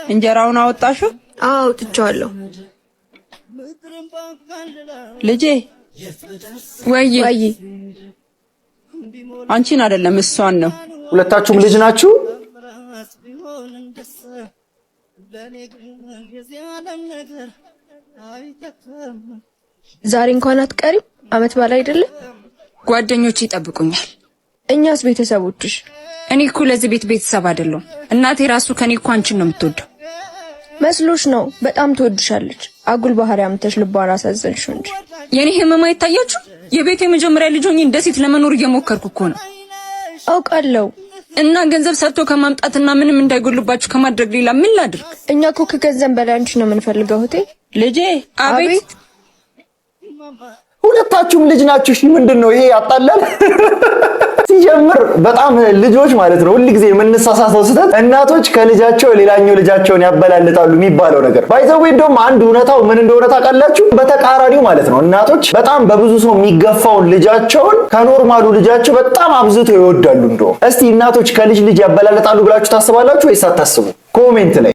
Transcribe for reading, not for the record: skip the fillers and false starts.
እንጀራውን አወጣሽው? አዎ ትቻለሁ። ልጄ ወይ አንቺን አይደለም እሷን ነው። ሁለታችሁም ልጅ ናችሁ? ዛሬ እንኳን አትቀሪም? አመት በላይ አይደለም? ጓደኞቼ ይጠብቁኛል። እኛስ ቤተሰቦችሽ? እኔ እኮ ለዚህ ቤት ቤተሰብ አይደለም። እናቴ ራሱ ከኔ እኮ አንቺን ነው የምትወደው። መስሎሽ ነው? በጣም ትወድሻለች። አጉል ባህሪ አምጥተሽ ልቧን አሳዘንሽው እንጂ። የኔ ህመም አይታያችሁ? የቤት የመጀመሪያ ልጅ ሆኜ እንደሴት ለመኖር እየሞከርኩ እኮ ነው። አውቃለሁ። እና ገንዘብ ሰጥቶ ከማምጣትና ምንም እንዳይጎልባችሁ ከማድረግ ሌላ ምን ላድርግ? እኛ እኮ ከገንዘብ በላይ አንቺ ነው የምንፈልገው እህቴ። ልጄ አቤት። ሁለታችሁም ልጅ ናችሁ። እሺ ምንድነው ይሄ ያጣላል? ሲጀምር በጣም ልጆች ማለት ነው ሁሉ ጊዜ የምንሳሳተው ስህተት እናቶች ከልጃቸው ሌላኛው ልጃቸውን ያበላልጣሉ የሚባለው ነገር ባይዘው እንደውም አንድ እውነታው ምን እንደሆነ ታውቃላችሁ? በተቃራኒው ማለት ነው እናቶች በጣም በብዙ ሰው የሚገፋውን ልጃቸውን ከኖርማሉ ልጃቸው በጣም አብዝተው ይወዳሉ። እንደው እስቲ እናቶች ከልጅ ልጅ ያበላልጣሉ ብላችሁ ታስባላችሁ ወይስ አታስቡ? ኮሜንት ላይ